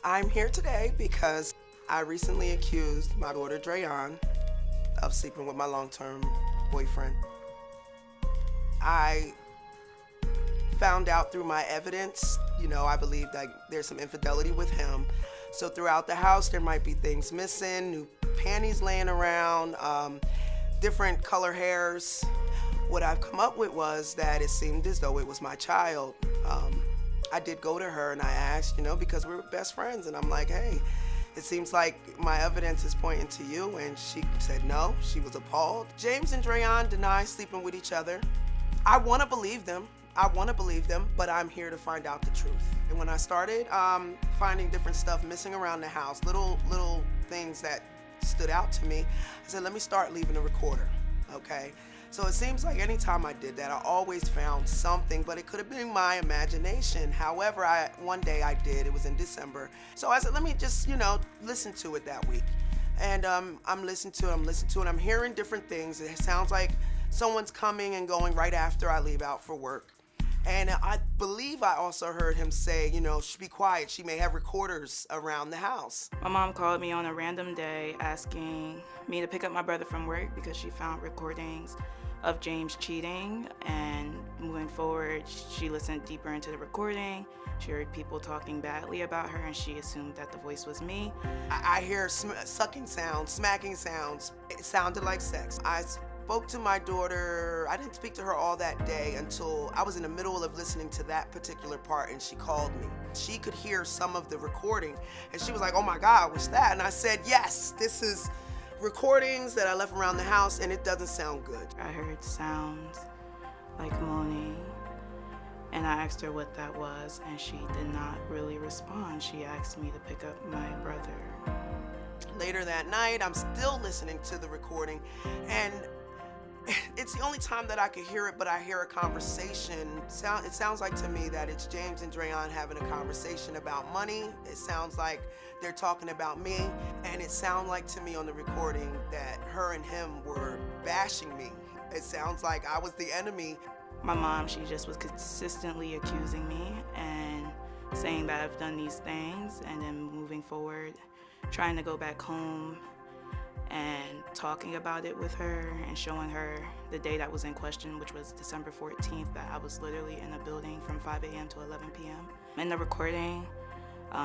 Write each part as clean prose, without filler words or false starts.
I'm here today because I recently accused my daughter Drayon of sleeping with my long-term boyfriend. I found out through my evidence, I believe that there's some infidelity with him. So throughout the house, there might be things missing, new panties laying around, different color hairs. What I've come up with was that it seemed as though it was my child. I did go to her and I asked, because we were best friends, and I'm like, hey, it seems like my evidence is pointing to you, and she said no, she was appalled. James and Drayon deny sleeping with each other. I want to believe them, but I'm here to find out the truth. And when I started finding different stuff missing around the house, little things that stood out to me, I said, let me start leaving a recorder, okay? So it seems like anytime I did that, I always found something, but it could have been my imagination. However, one day I did, it was in December. So I said, let me just, listen to it that week. And I'm listening to it, I'm hearing different things. It sounds like someone's coming and going right after I leave out for work. And I believe I also heard him say, be quiet, she may have recorders around the house. My mom called me on a random day asking me to pick up my brother from work because she found recordings of James cheating, and moving forward, she listened deeper into the recording. She heard people talking badly about her, and she assumed that the voice was me. I hear sucking sounds, smacking sounds. It sounded like sex. I spoke to my daughter. I didn't speak to her all that day until I was in the middle of listening to that particular part, and she called me. She could hear some of the recording, and she was like, oh my God, what's that? And I said, yes, this is recordings that I left around the house, and it doesn't sound good. I heard sounds like moaning, and I asked her what that was, and she did not really respond. She asked me to pick up my brother. Later that night, I'm still listening to the recording, and it's the only time that I could hear it, but I hear a conversation. It sounds like to me that it's James and Drayon having a conversation about money. It sounds like they're talking about me, and it sounds like to me on the recording that her and him were bashing me. It sounds like I was the enemy. My mom, she just was consistently accusing me and saying that I've done these things, and then moving forward, trying to go back home and talking about it with her and showing her the day that was in question, which was December 14th, that I was literally in a building from 5 a.m. to 11 p.m. In the recording,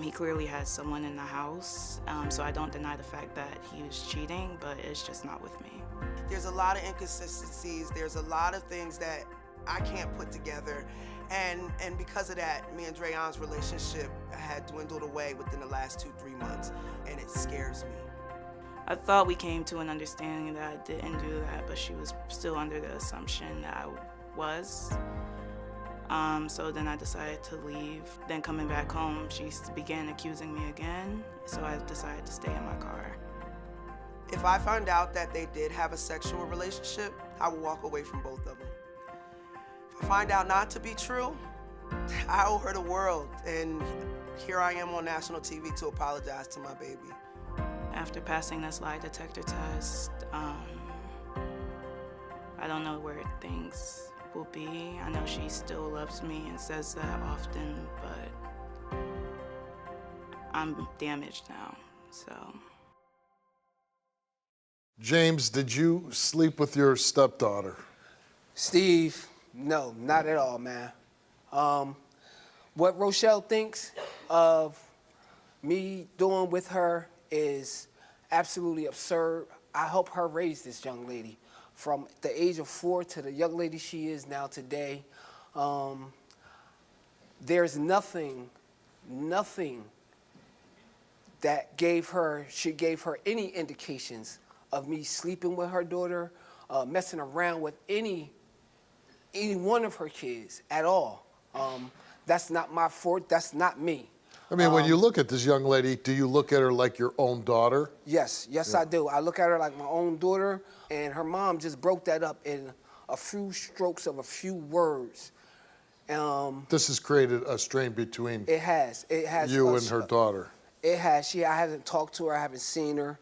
he clearly has someone in the house, so I don't deny the fact that he was cheating, but it's just not with me. There's a lot of inconsistencies. There's a lot of things that I can't put together, and because of that, me and Drayon's relationship had dwindled away within the last 2-3 months, and it scares me. I thought we came to an understanding that I didn't do that, but she was still under the assumption that I was. So then I decided to leave. Then coming back home, she began accusing me again, so I decided to stay in my car. If I find out that they did have a sexual relationship, I will walk away from both of them. If I find out not to be true, I owe her the world, and here I am on national TV to apologize to my baby. After passing this lie detector test, I don't know where things will be. I know she still loves me and says that often, but I'm damaged now, so. James, did you sleep with your stepdaughter? Steve, no, not at all, man. What Rochelle thinks of me doing with her is absolutely absurd. I helped her raise this young lady from the age of 4 to the young lady she is now today. There's nothing that gave her any indications of me sleeping with her daughter, messing around with any one of her kids at all. That's not my forte, that's not me. I mean, when you look at this young lady, do you look at her like your own daughter? Yes, yeah. I do. I look at her like my own daughter, and her mom just broke that up in a few strokes of a few words. This has created a strain between it has you and her daughter. It has. I haven't talked to her. I haven't seen her.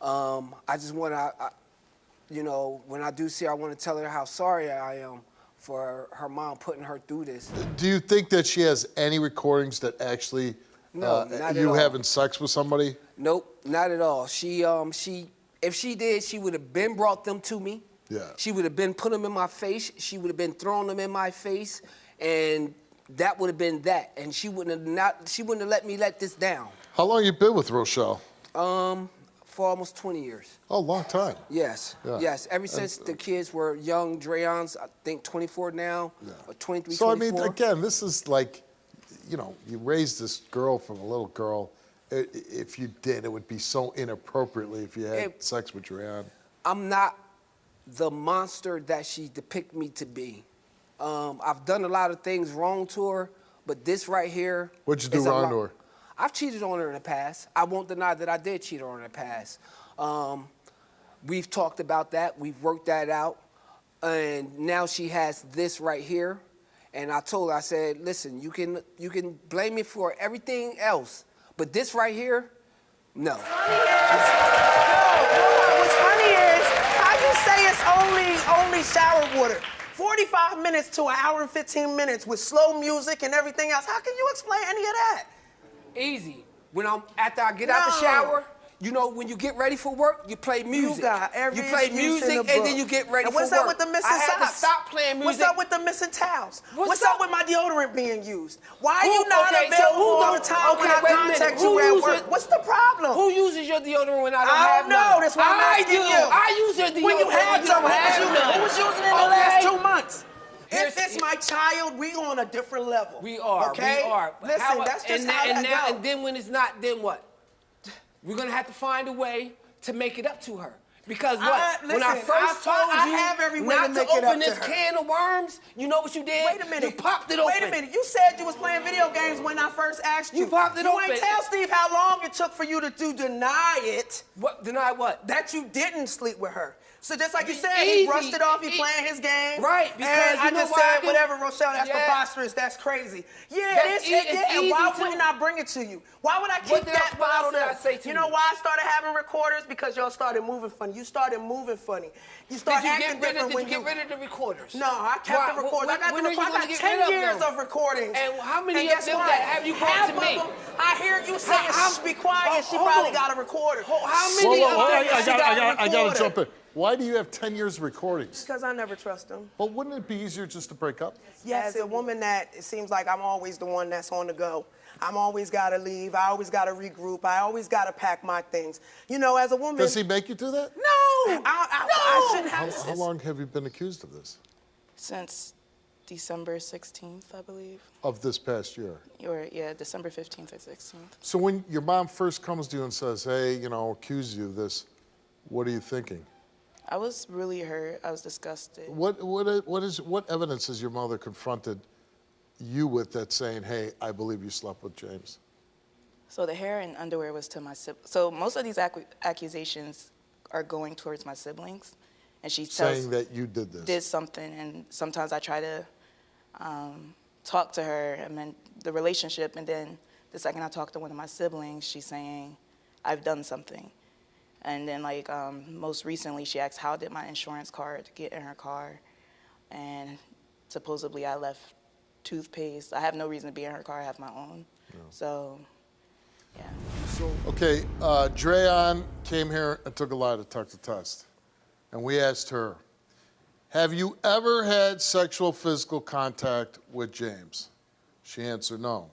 I just want to, when I do see her, I want to tell her how sorry I am for her mom putting her through this. Do you think that she has any recordings that actually No, not at you all. having sex with somebody? Nope, not at all. If she did, she would have been brought them to me. Yeah. She would have been put them in my face. She would have been throwing them in my face, and that would have been that. And she wouldn't have let me let this down. How long you been with Rochelle? For almost 20 years. Oh, long time. Yes, Yeah. yes. Ever since the kids were young, Drayon's, I think 24 now, or 23, So, 24. I mean, again, this is like, you know, you raised this girl from a little girl. If you did, it would be so inappropriately if you had sex with Drayon. I'm not the monster that she depicts me to be. I've done a lot of things wrong to her, but this right here. What'd you do wrong to her? I've cheated on her in the past. I won't deny that I did cheat on her in the past. We've talked about that. We've worked that out. And now she has this right here. And I told her, I said, listen, you can blame me for everything else, but this right here, no. What's funny is, how you say it's only shower water? 45 minutes to an hour and 15 minutes with slow music and everything else. How can you explain any of that? Easy. After I get out the shower, you know, when you get ready for work, you play music. You got every You play excuse music in the and book. then you get ready And for work. what's up with the missing I had to socks? stop playing music. What's up with the missing towels? What's up up with my deodorant being used? Why are you not available all the time when I wait a minute. contact Who you at uses- work? What's the problem? Who uses your deodorant when I don't I have don't know. none? That's why I'm asking you. I use your deodorant When you had when some, don't have none. who was using it in the last 2 months? If it's my child, we on a different level. We are. Okay? We are. Listen, that's just how that goes. And then when it's not, then what? We're gonna have to find a way to make it up to her. Because what? Listen, when I first told I you have every way not to make to it up open to this her. can of worms, you know what you did? Wait a minute. You popped it open. Wait a minute. You said you was playing video games when I first asked you. You popped it open. You ain't tell Steve how long it took for you to deny it. What? Deny what? That you didn't sleep with her. So just like you said, Easy. he brushed it off. He playing his game. Right, because and I you know just why I said, do- whatever, Rochelle, that's Yeah. preposterous. That's crazy. Yeah, That's it is. it's Yeah, easy why too. wouldn't I bring it to you? Why would I keep What that else bottle did there? I say to You know you? why I started having recorders? Because y'all started moving funny. You started moving funny. You started Did you acting get rid different of? when Did you get rid of the recorders? No, I kept the recordings. I got when are you gonna get 10 rid of years them? of recordings. And how many And of guess them what? that have you brought Half to of me? them, I hear you saying, shh, be quiet. She hold probably on. got a recorder. How Whoa, many whoa, of whoa, them? I gotta jump in. Why do you have 10 years of recordings? Because I never trust them. Well, wouldn't it be easier just to break up? As a woman that it seems like I'm always the one that's on the go. I'm always got to leave. I always got to regroup. I always got to pack my things. You know, as a woman. Does he make you do that? No! I shouldn't have. How long have you been accused of this? Since December 16th, I believe. Of this past year? Or, yeah, December 15th or 16th. So when your mom first comes to you and says, hey, you know, accuse you of this, what are you thinking? I was really hurt. I was disgusted. What evidence has your mother confronted you with that's saying, hey, I believe you slept with James? So the hair and underwear was to my siblings. So most of these accusations are going towards my siblings. And she Saying that you did this? Did something, and sometimes I try to talk to her, and then the relationship, and then the second I talk to one of my siblings, she's saying, I've done something. And then, like, most recently, she asked, how did my insurance card get in her car? And supposedly I left toothpaste. I have no reason to be in her car. I have my own. No. So, yeah. Okay, Drayon came here and took a lie detector test. And we asked her, have you ever had sexual physical contact with James? She answered no.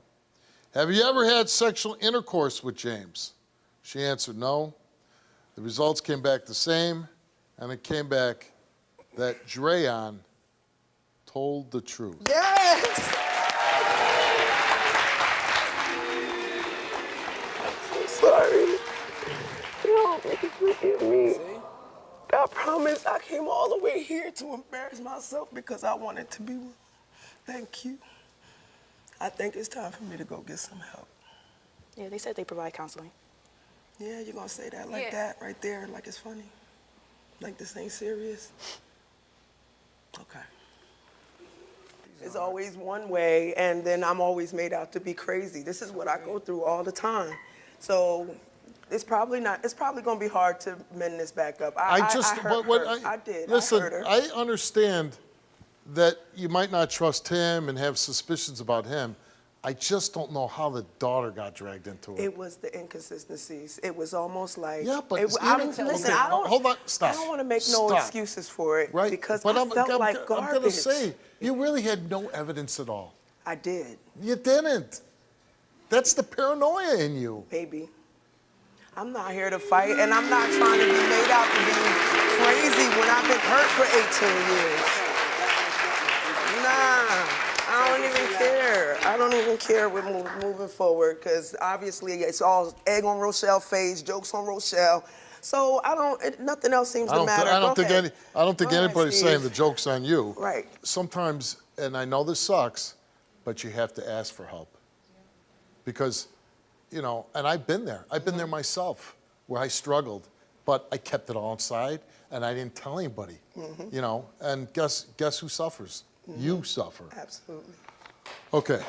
Have you ever had sexual intercourse with James? She answered no. The results came back the same, and it came back that Drayon told the truth. Yes! I'm sorry. No, forgive me. I promise I came all the way here to embarrass myself because I wanted to be wrong. Thank you. I think it's time for me to go get some help. Yeah, they said they provide counseling. Yeah, you're gonna say that like that right there, like it's funny? Like this ain't serious? Okay. It's always one way, and then I'm always made out to be crazy. This is what I go through all the time. So it's probably gonna be hard to mend this back up. I hurt her. I did. Listen, I hurt her. I understand that you might not trust him and have suspicions about him. I just don't know how the daughter got dragged into it. It was the inconsistencies. It was almost like Yeah, but listen, okay, I don't hold on, stop. I don't want to make no Stop. excuses for it, Right? because but I felt like I'm garbage. gonna say, you really had no evidence at all. I did, You didn't. That's the paranoia in you. baby. I'm not here to fight, and I'm not trying to be made out to be crazy when I've been hurt for 18 years. Nah. I don't even care. I don't even care with moving forward, because obviously it's all egg on Rochelle's face, jokes on Rochelle. So nothing else seems to matter. I don't think anybody's Steve. saying the joke's on you. Right. Sometimes, and I know this sucks, but you have to ask for help. Because, and I've been there. I've been there myself, where I struggled, but I kept it all inside, and I didn't tell anybody. And guess who suffers? You suffer. Absolutely. Okay.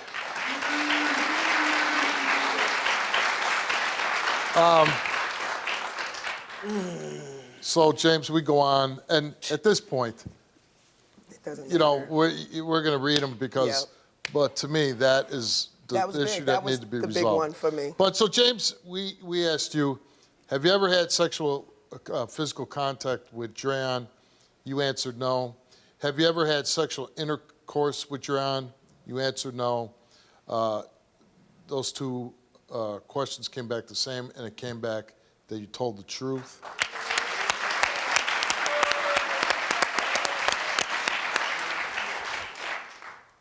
So, James, we go on, and at this point, It doesn't matter. we're going to read them because, but to me, that is the That was issue big. that That was needs to be the resolved. big one for me. But so, James, we asked you, have you ever had sexual physical contact with Drayon? You answered no. Have you ever had sexual intercourse with Drayon? You answered no. Those two questions came back the same, and it came back that you told the truth.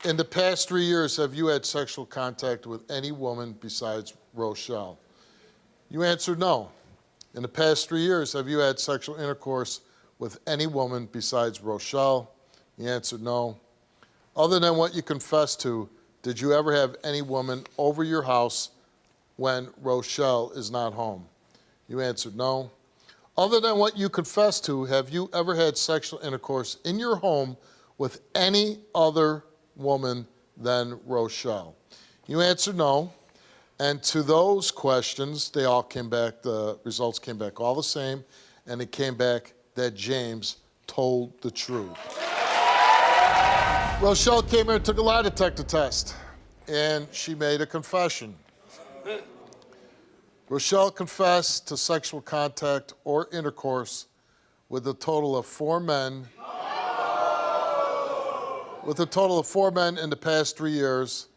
In the past 3 years, have you had sexual contact with any woman besides Rochelle? You answered no. In the past 3 years, have you had sexual intercourse with any woman besides Rochelle? You answered no. Other than what you confessed to, did you ever have any woman over your house when Rochelle is not home? You answered no. Other than what you confessed to, have you ever had sexual intercourse in your home with any other woman than Rochelle? You answered no. And to those questions, they all came back, the results came back all the same, and it came back that James told the truth. Rochelle came here and took a lie detector test, and she made a confession. Rochelle confessed to sexual contact or intercourse with a total of 4 men. With a total of 4 men in the past 3 years,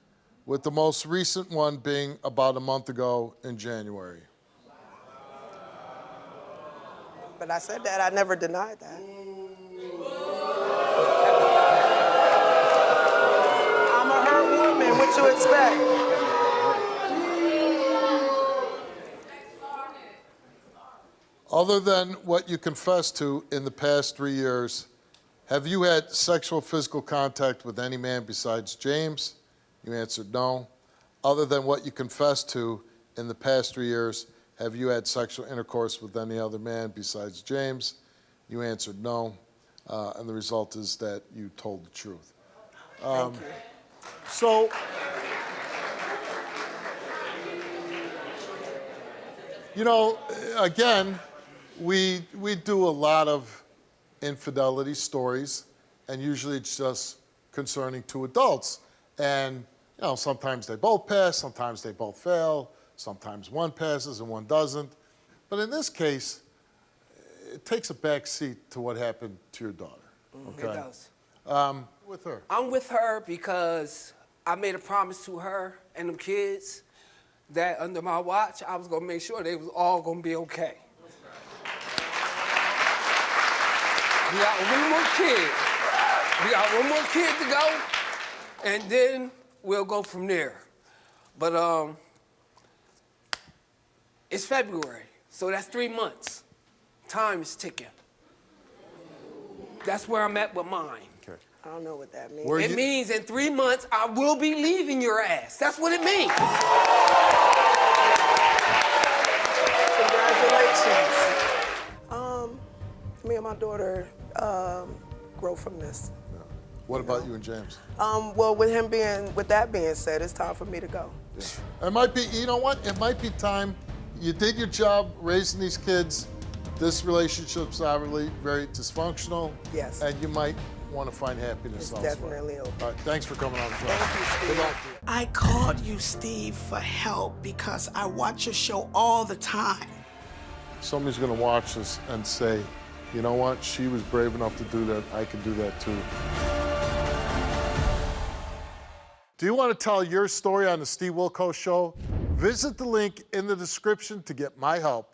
with the most recent one being about a month ago in January. But I said that. I never denied that. I'm a hurt woman. What you expect? Other than what you confessed to in the past 3 years, have you had sexual physical contact with any man besides James? You answered no. Other than what you confessed to in the past 3 years, have you had sexual intercourse with any other man besides James? You answered no. And the result is that you told the truth. Thank you. So, again, we do a lot of infidelity stories, and usually it's just concerning 2 adults. And, sometimes they both pass, sometimes they both fail, sometimes one passes and one doesn't. But in this case, it takes a back seat to what happened to your daughter. Okay? It does. With her. I'm with her because I made a promise to her and them kids that under my watch, I was gonna make sure they was all gonna be okay. We got one more kid. We got one more kid to go, and then we'll go from there. But it's February, so that's 3 months. Time is ticking. That's where I'm at with mine. Okay. I don't know what that means. Where It you- means in 3 months, I will be leaving your ass. That's what it means. Congratulations. Me and my daughter grow from this. What about you and James? Well, with that being said, it's time for me to go. It might be, you know what? It might be time. You did your job raising these kids. This relationship's obviously very dysfunctional. Yes. And you might want to find happiness It's elsewhere. definitely okay. All right, thanks for coming on the show. Thank you, Steve. Good luck to you. I called you, Steve, for help because I watch your show all the time. Somebody's gonna watch this and say, you know what, she was brave enough to do that, I can do that too. Do you want to tell your story on the Steve Wilkos Show? Visit the link in the description to get my help